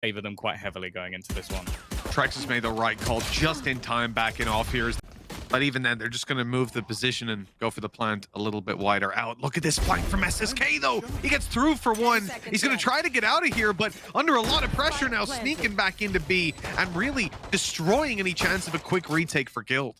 favor them quite heavily going into this one. Trex has made the right call just in time, backing off here. But even then, they're just going to move the position and go for the plant a little bit wider out. Look at this flank from SSK, though. He gets through for one. He's going to try to get out of here, but under a lot of pressure now, sneaking back into B and really destroying any chance of a quick retake for GLD.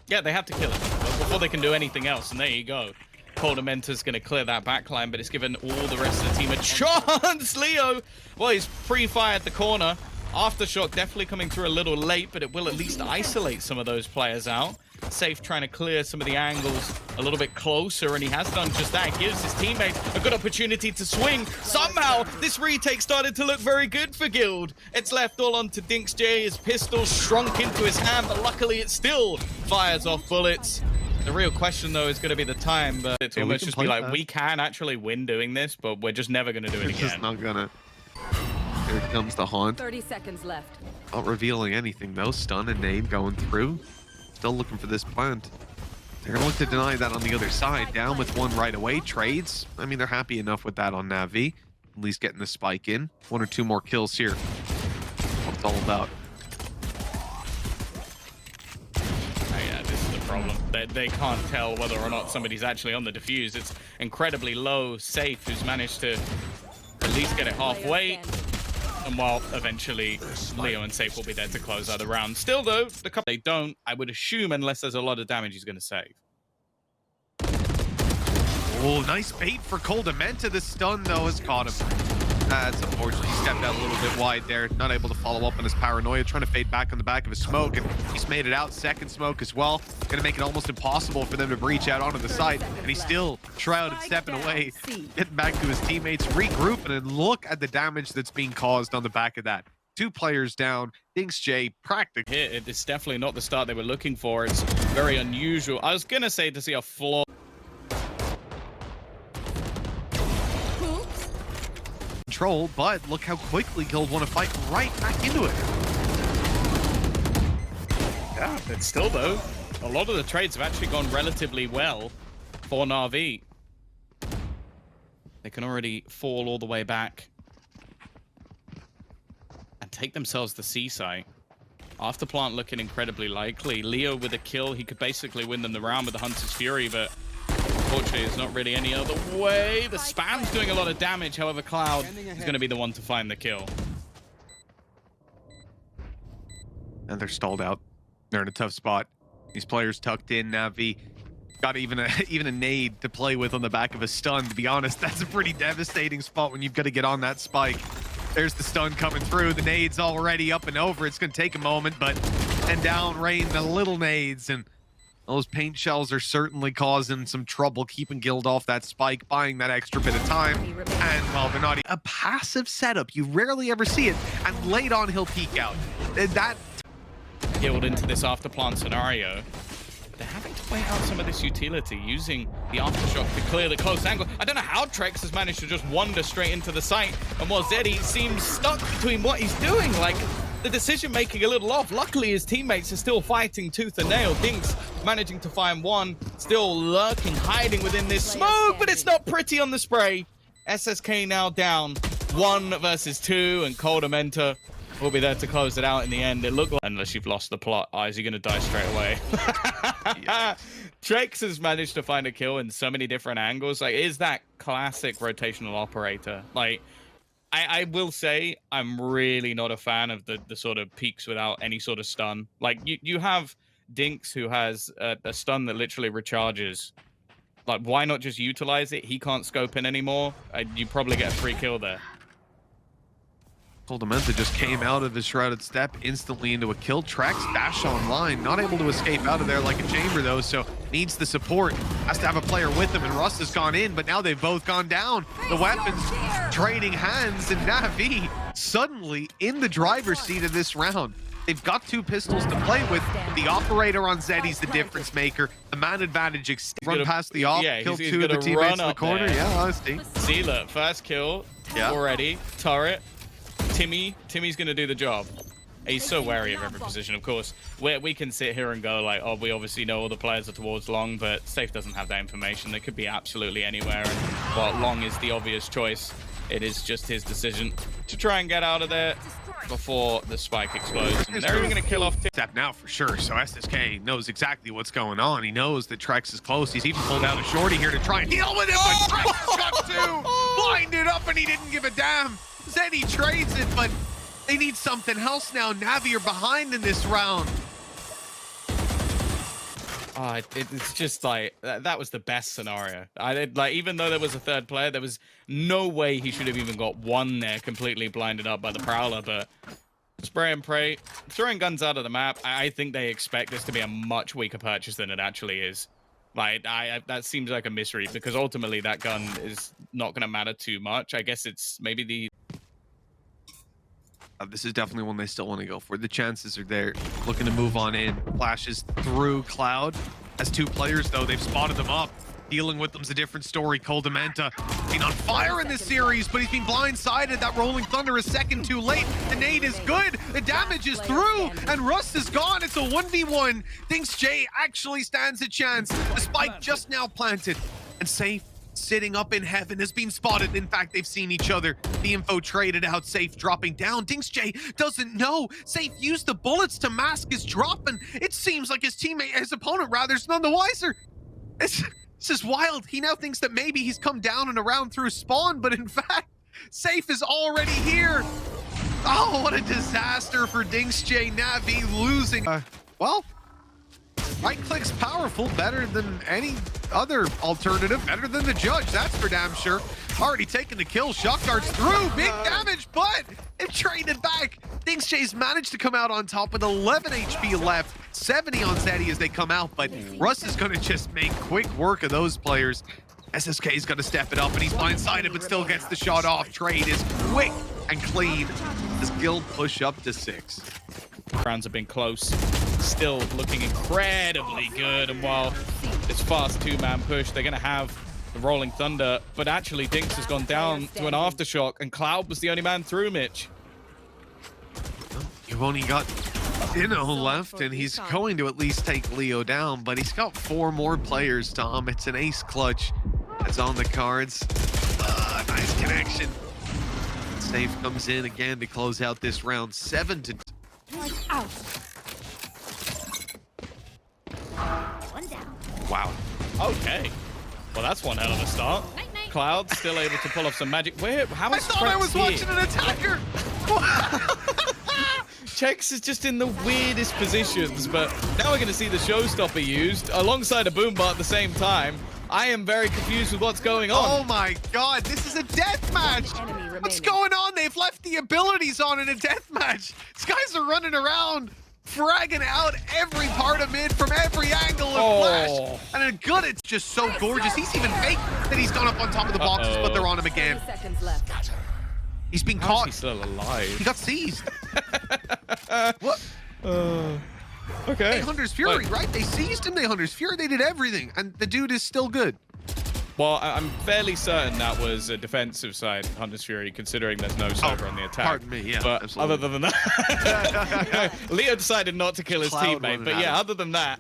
Yeah, they have to kill it before they can do anything else, and there you go. Coldamenta's going to clear that backline, but it's given all the rest of the team a chance. Leo, well, he's pre-fired the corner. Aftershock definitely coming through a little late, but it will at least isolate some of those players out. Safe trying to clear some of the angles a little bit closer, and he has done just that. Gives his teammates a good opportunity to swing. Somehow, this retake started to look very good for GLD. It's left all onto Dinks J. His pistol shrunk into his hand, but luckily it still fires off bullets. The real question, though, is going to be the time, but it's almost just be like, we can actually win doing this, but we're just never going to do it again. Just not gonna. Here comes the haunt. 30 seconds left. Not revealing anything, though. Stun and nade going through. Still looking for this plant. They're going to look to deny that on the other side. Down with one right away. Trades. I mean, they're happy enough with that on NAVI. At least getting the spike in. 1 or 2 more kills here. What it's all about. Yeah, this is the problem. They can't tell whether or not somebody's actually on the defuse. It's incredibly low. Safe, who's managed to at least get it halfway. And while eventually Leo and Safe will be there to close out the round. Still, though, the couple they don't, I would assume, unless there's a lot of damage he's going to save. Oh, nice bait for Coldamenta. The stun, though, has caught him. That's unfortunate. He stepped out a little bit wide there. Not able to follow up on his paranoia. Trying to fade back on the back of his smoke. And he's made it out. Second smoke as well. Going to make it almost impossible for them to breach out onto the site. And he's still shrouded, stepping away. Getting back to his teammates. Regrouping. And look at the damage that's being caused on the back of that. 2 players down. Dinks J practically. It's definitely not the start they were looking for. It's very unusual. I was going to say to see a flaw. Control, but look how quickly GLD want to fight right back into it. Yeah, but still, though, a lot of the trades have actually gone relatively well for NAVI. They can already fall all the way back and take themselves the C site. After plant looking incredibly likely. Leo with a kill, he could basically win them the round with the Hunter's Fury, but unfortunately, there's not really any other way. The spam's doing a lot of damage. However, Cloud is going to be the one to find the kill. And they're stalled out. They're in a tough spot. These players tucked in. NAVI got even a nade to play with on the back of a stun. To be honest, that's a pretty devastating spot when you've got to get on that spike. There's the stun coming through. The nade's already up and over. It's going to take a moment, but and down rain the little nades, and those paint shells are certainly causing some trouble keeping GLD off that spike, buying that extra bit of time. And, well, they're not a passive setup. You rarely ever see it. And late on, he'll peek out. That GLD into this after plant scenario. They're having to wait out some of this utility, using the aftershock to clear the close angle. I don't know how Trex has managed to just wander straight into the site, and while Zeddy seems stuck between what he's doing, like, the decision making a little off. Luckily, his teammates are still fighting tooth and nail. Dinks managing to find one, still lurking, hiding within this smoke, but it's not pretty on the spray. SSK now down 1 versus 2, and Coldamenta will be there to close it out in the end. It looked like, unless you've lost the plot, is he going to die straight away? Trex has managed to find a kill in so many different angles. Like, is that classic rotational operator? Like, I will say I'm really not a fan of the sort of peaks without any sort of stun. Like, you have Dinks who has a stun that literally recharges. Like, why not just utilize it? He can't scope in anymore. You probably get a free kill there. Coldamenta just came out of his shrouded step instantly into a kill. Trex dash online, not able to escape out of there like a chamber though, so needs the support. Has to have a player with him, and Russ has gone in, but now they've both gone down. The weapons trading hands, and NAVI suddenly in the driver's seat of this round. They've got 2 pistols to play with. The operator on Zeddy's the difference maker. The man advantage run past the op, kill 2 of the teammates in the corner. There. Yeah, honesty. See, look, first kill already. Turret. Timmy's gonna do the job. He's so wary of every position, of course. We can sit here and go like, oh, we obviously know all the players are towards long, but Safe doesn't have that information. They could be absolutely anywhere, and well, long is the obvious choice. It is just his decision to try and get out of there before the spike explodes. And they're even going to kill off Tap now for sure. So SSK knows exactly what's going on. He knows that Trex is close. He's even pulled out a shorty here to try and deal with it, but Trex has got two. Blinded up, and he didn't give a damn. Zeddy trades it, but they need something else now. Navi are behind in this round. It's just like that was the best scenario. Like, even though there was a third player, there was no way he should have even got one there completely blinded up by the Prowler. But spray and pray, throwing guns out of the map, I think they expect this to be a much weaker purchase than it actually is. Like, that seems like a misread, because ultimately that gun is not going to matter too much. I guess it's maybe the... This is definitely one they still want to go for. The chances are there. Looking to move on in. Flashes through Cloud. As two players, though, they've spotted them up. Dealing with them's a different story. Coldamenta been on fire in this series, but he's been blindsided. That Rolling Thunder is second too late. The nade is good. The damage is through, and Rust is gone. It's a 1v1. Thinks Jay actually stands a chance. The spike just now planted. And Safe, sitting up in heaven, has been spotted. In fact, they've seen each other. The info traded out. Safe dropping down. Dinks J doesn't know. Safe used the bullets to mask his drop, and it seems like his teammate, his opponent rather, is none the wiser. This is wild. He now thinks that maybe he's come down and around through spawn, but in fact, Safe is already here. Oh, what a disaster for Dinks J. Navi losing. Well, right click's powerful, better than any other alternative, better than the judge, that's for damn sure. Already taken the kill, shock darts through, big damage, but it traded back. Dinks J's managed to come out on top with 11 HP left, 70 on Zeddy as they come out, but Russ is gonna just make quick work of those players. SSK's gonna step it up, and he's blindsided, but still gets the shot off. Trade is quick and clean as Guild push up to 6. Rounds have been close, still looking incredibly good, and while this fast two-man push, they're gonna have the Rolling Thunder, but actually Dinks has gone down to an aftershock, and Cloud was the only man through, Mitch. You've only got Dino left, and he's going to at least take Leo down, but he's got 4 more players, Tom. It's an ace clutch that's on the cards. Nice connection. Safe comes in again to close out this round. 7-2. Out. One down. Wow. Okay. Well, that's one hell of a start. Night, night. Cloud still able to pull off some magic. How I is thought I was Trex watching here? an attacker. Trex is just in the weirdest positions, but now we're going to see the showstopper used alongside a boombot at the same time. I am very confused with what's going on. Oh my god, this is a death match. What's going on? They've left the abilities on in a death match. These guys are running around, fragging out every part of mid from every angle of Flash. And a good, it's just so gorgeous. He's even fake that he's gone up on top of the boxes, but they're on him again. Seconds left. He's been How is caught. he still alive? He got seized. What? Okay. They Hunter's Fury, right? They seized him, they Hunter's Fury, they did everything, and the dude is still good. Well, I'm fairly certain that was a defensive side Hunter's Fury, considering there's no server on the attack. Pardon me, yeah, but absolutely. other than that, Leo decided not to kill his Cloud teammate. running But at yeah, him. other than that,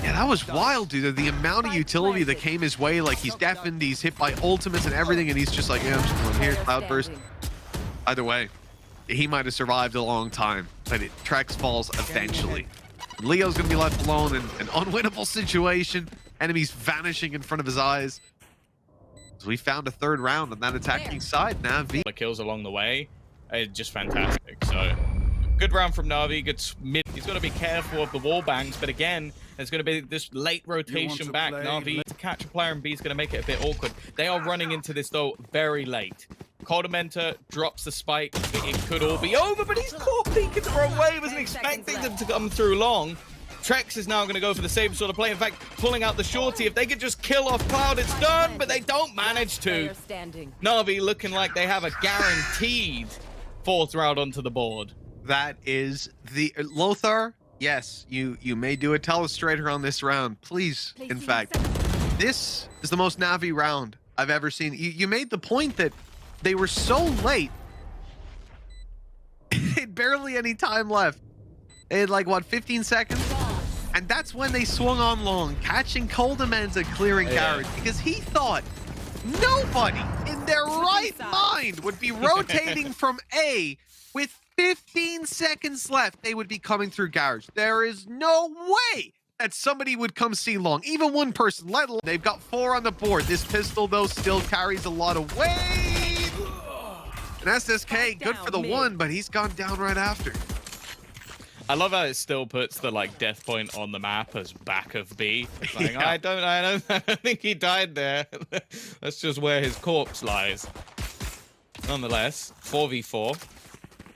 Yeah, that was wild, dude. The amount of utility that came his way, like he's deafened, he's hit by ultimates and everything, and he's just like, yeah, I'm just going here, Cloudburst. Either way, he might have survived a long time, but Trex falls eventually. Leo's gonna be left alone in an unwinnable situation. Enemies vanishing in front of his eyes. So we found a third round on that attacking side. Navi. the kills along the way, just fantastic. So good round from Navi. Good mid. He's got to be careful of the wall bangs, but again, there's going to be this late rotation back. Navi to catch a player in B is going to make it a bit awkward. They are running into this though very late. Coldamenta drops the spike. It could all be over, but he's caught peeking the wrong way. He wasn't expecting them to come through long. Trex is now going to go for the same sort of play. In fact, pulling out the shorty. If they could just kill off Cloud, it's done, but they don't manage to. Navi looking like they have a guaranteed 4th round onto the board. That is the Lothar. Yes, you may do a telestrator on this round, please. In fact, this is the most Navi round I've ever seen. You made the point that they were so late. They had barely any time left. They had like what, 15 seconds? And that's when they swung on long, catching Coldamenta clearing carriage, because he thought Nobody in their right mind would be rotating from A with 15 seconds left. They would be coming through garage. There is no way that somebody would come see long. Even one person, let alone. They've got 4 on the board. This pistol, though, still carries a lot of weight. And SSK, good for the one, but he's gone down right after. I love how it still puts the like death point on the map as back of B. It's like, Yeah. I don't think he died there. That's just where his corpse lies. Nonetheless, 4v4.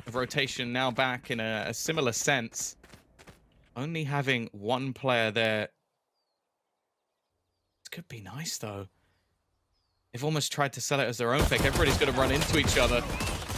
The rotation now back in a similar sense. Only having one player there. This could be nice though. They've almost tried to sell it as their own pick. Everybody's going to run into each other.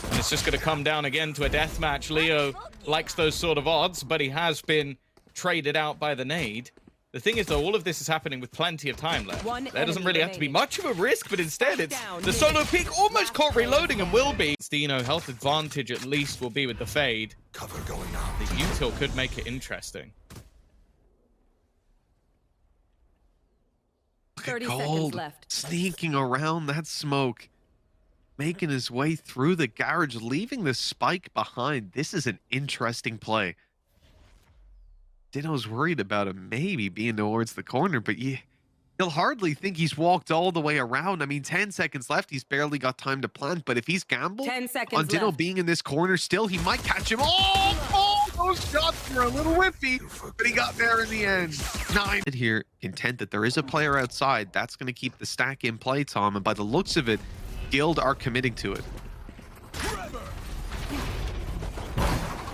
And it's just going to come down again to a deathmatch. Leo likes those sort of odds, but he has been traded out by the nade. The thing is, though, all of this is happening with plenty of time left. There doesn't really have to be much of a risk, but instead it's the solo peak almost caught reloading and will be. The health advantage at least will be with the fade. Cover going out. The util could make it interesting. Look at 30 seconds Gold left. sneaking around that smoke, making his way through the garage, leaving the spike behind. This is an interesting play. Dino's worried about him maybe being towards the corner, but you'll hardly think he's walked all the way around. I mean, 10 seconds left. He's barely got time to plant, but if he's gambled 10 seconds on Dino left. being in this corner still, he might catch him. Oh, those shots were a little whiffy, but he got there in the end. 9 here, intent that there is a player outside. That's going to keep the stack in play, Tom, and by the looks of it, Guild are committing to it.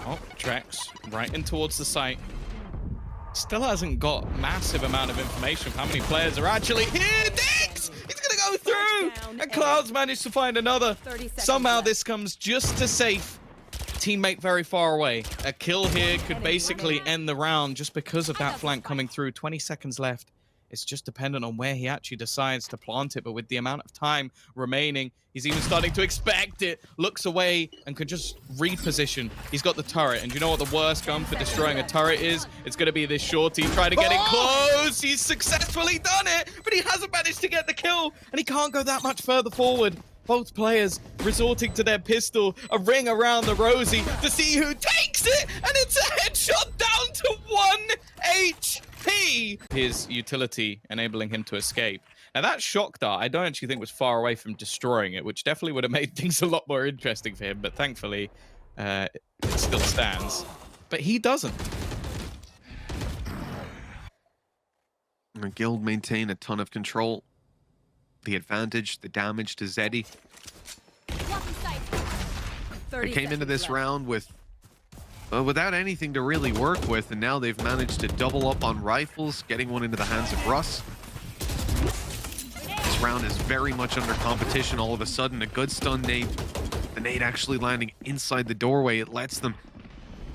Oh, Trex right in towards the site. Still hasn't got massive amount of information of how many players are actually here. Nix! He's gonna go through! And Clouds managed to find another. 30 seconds Somehow left. this comes just to safe. Teammate very far away. A kill here could basically end the round just because of that flank coming through. 20 seconds left. It's just dependent on where he actually decides to plant it, but with the amount of time remaining, he's even starting to expect it, looks away, and can just reposition. He's got the turret, and you know what the worst gun for destroying a turret is? It's going to be this shorty trying to get in close. He's successfully done it, but he hasn't managed to get the kill, and he can't go that much further forward. Both players resorting to their pistol, a ring around the Rosie to see who takes it, and it's a headshot down to 1 HP. His utility enabling him to escape. Now that shock dart, I don't actually think was far away from destroying it, which definitely would have made things a lot more interesting for him, but thankfully it still stands. But he doesn't. The Guild maintain a ton of control. The advantage, the damage to Zeddy. They came into this round with without anything to really work with, and now they've managed to double up on rifles, getting one into the hands of Russ. This round is very much under competition. All of a sudden, a good stun nade. The nade actually landing inside the doorway. It lets them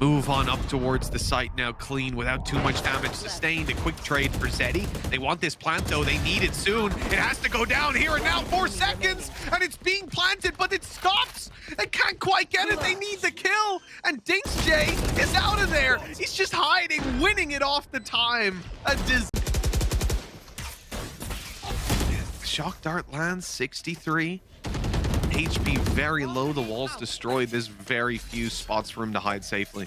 move on up towards the site now clean without too much damage sustained. A quick trade for Zeddy. They want this plant though. They need it soon. It has to go down here and now. 4 seconds and it's being planted, but it stops. They can't quite get it. They need the kill. And Dinks J is out of there. He's just hiding, winning it off the time. Shock dart lands 63. HP very low, the wall's destroyed. There's very few spots for him to hide safely.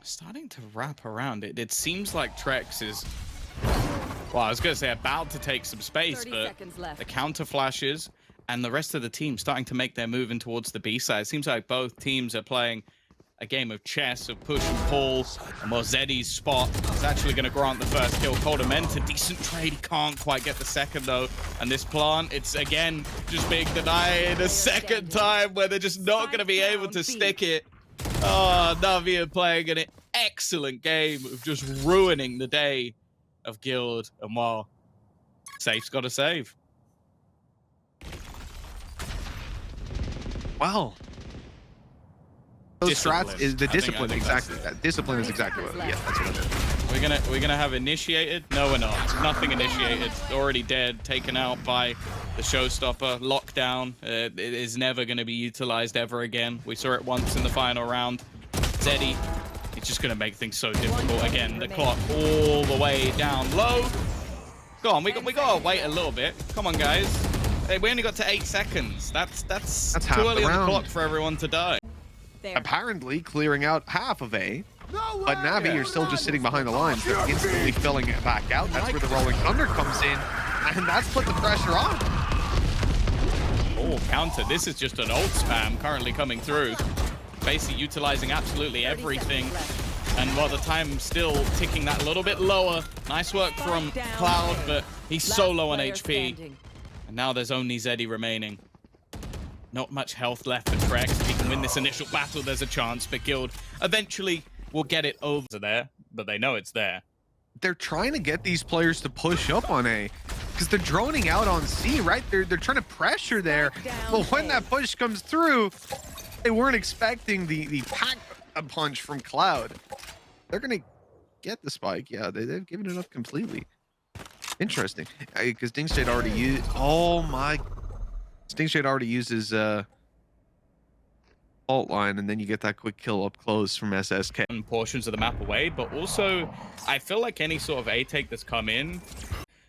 Starting to wrap around it. It seems like Trex is, well, I was going to say about to take some space, 30 but seconds left. the counter flashes and the rest of the team starting to make their move in towards the B side. It seems like both teams are playing a game of chess, of push and pull, and while Zeddy's spot is actually going to grant the first kill. Coldament, decent trade, he can't quite get the second though, and this plant, it's again just being denied a second time where they're just not going to be able to stick it. Oh, NAVI are playing an excellent game of just ruining the day of Guild, and while Safe's got to save. Wow. Those strats Discipline. is the I think discipline, that's exactly. it. That discipline is exactly what. Yeah, that's what I meant. We're gonna have initiated? No, we're not. Nothing initiated. Already dead. Taken out by the showstopper. Lockdown. It is never gonna be utilized ever again. We saw it once in the final round. Zeddy, he it's just going to make things so difficult. Again, the clock all the way down low. Go on, we got to wait a little bit. Come on, guys. Hey, we only got to 8 seconds. That's half too early the on the round. clock for everyone to die. There. Apparently clearing out half of A. But Navi are still just sitting behind the lines. They're instantly filling it back out. That's where the Rolling Thunder comes in. And that's put the pressure on. Oh, counter. This is just an ult spam currently coming through. Basically utilizing absolutely everything. And while the time's still ticking that a little bit lower. Nice work from Cloud, but he's so low on HP. And now there's only Zeddy remaining. Not much health left for Trex. If he can win this initial battle, there's a chance. But Guild eventually will get it over there, but they know it's there. They're trying to get these players to push up on A because they're droning out on C, right? They're trying to pressure there. But when that push comes through, they weren't expecting the pack a punch from Cloud. They're going to get the spike. Yeah, they've given it up completely. Interesting. Because Dingshade already used... Oh, my... Dingshade already uses alt line, and then you get that quick kill up close from SSK. Portions of the map away, but also I feel like any sort of A take that's come in,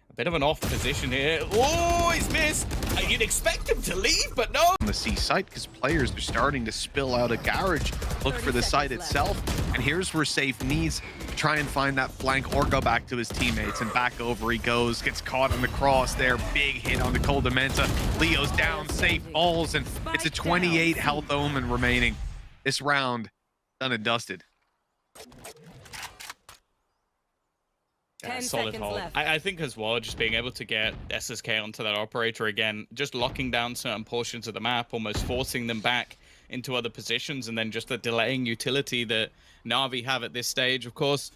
a bit of an off position here. Oh, he's missed. You'd expect him to leave, but no. On the C site, because players are starting to spill out of garage, look for the site itself, and here's where Safe needs to try and find that flank or go back to his teammates, and back over he goes, gets caught in the cross there, big hit on the Coldamenta. Leo's down, Safe falls, and it's a 28 health Omen remaining. This round, done and dusted. Yeah, solid hold. I think as well, just being able to get SSK onto that operator again, just locking down certain portions of the map, almost forcing them back into other positions, and then just the delaying utility that NAVI have at this stage. Of course,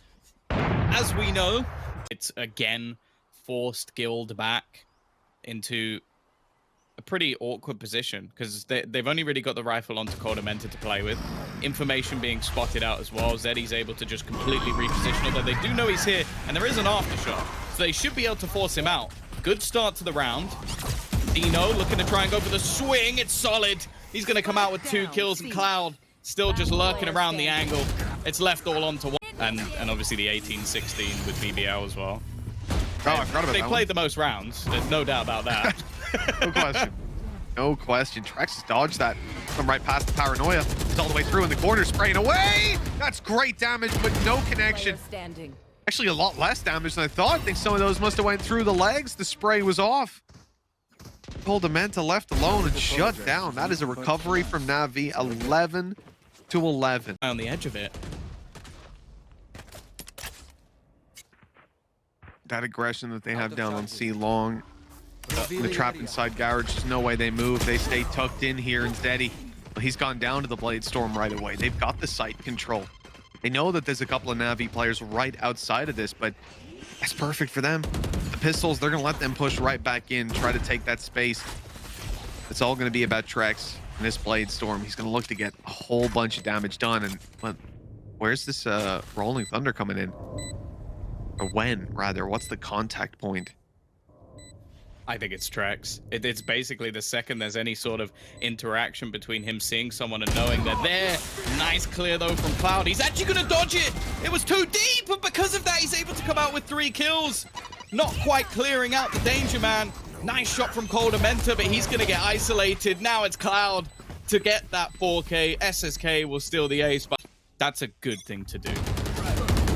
as we know, it's again forced Guild back into a pretty awkward position because they've only really got the rifle onto Coldamenta to play with. Information being spotted out as well. Zeddy's able to just completely reposition, although they do know he's here, and there is an aftershock, so they should be able to force him out. Good start to the round. Dino looking to try and go for the swing. It's solid. He's going to come out with 2 kills, and Cloud still just lurking around the angle. It's left all onto one. And obviously the 18-16 with BBL as well. Oh, I forgot about They that played the most rounds. There's no doubt about that. No question. No question. Trex has dodged that from right past the paranoia. It's all the way through in the corner, spraying away. That's great damage, but no connection. Actually, a lot less damage than I thought. I think some of those must have went through the legs. The spray was off. Coldamenta left alone and shut down. That is a recovery from NAVI, 11-11. On the edge of it. That aggression that they have down on C long. The trap inside garage, there's no way they move. They stay tucked in here, and Zeddy, he's gone down to the Blade Storm right away. They've got the site control. They know that there's a couple of NAVI players right outside of this, but that's perfect for them. The pistols, they're going to let them push right back in, try to take that space. It's all going to be about Trex and this Blade Storm. He's going to look to get a whole bunch of damage done. And where's this Rolling Thunder coming in? Or when, rather? What's the contact point? I think it's Trex. It's basically the second there's any sort of interaction between him seeing someone and knowing they're there. Nice clear, though, from Cloud. He's actually going to dodge it. It was too deep, but because of that, he's able to come out with 3 kills. Not quite clearing out the danger, man. Nice shot from Coldamenta, but he's going to get isolated. Now it's Cloud to get that 4K. SSK will steal the ace, but that's a good thing to do.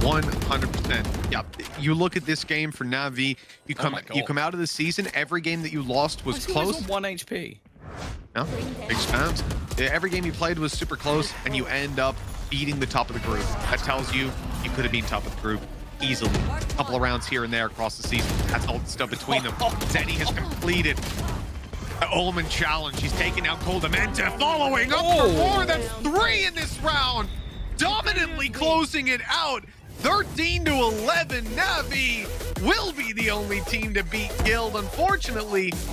100%. Yeah, you look at this game for NAVI, you come out of the season, every game that you lost was close. On 1 HP. No, big spams. Every game you played was super close, and you end up beating the top of the group. That tells you you could have been top of the group easily. A couple of rounds here and there across the season. That's all the stuff between them. Zeddy has completed the Omen challenge. He's taking out Coldamenta, following up for more. That's 3 in this round. Dominantly closing it out. 13-11, NAVI will be the only team to beat Guild. Unfortunately,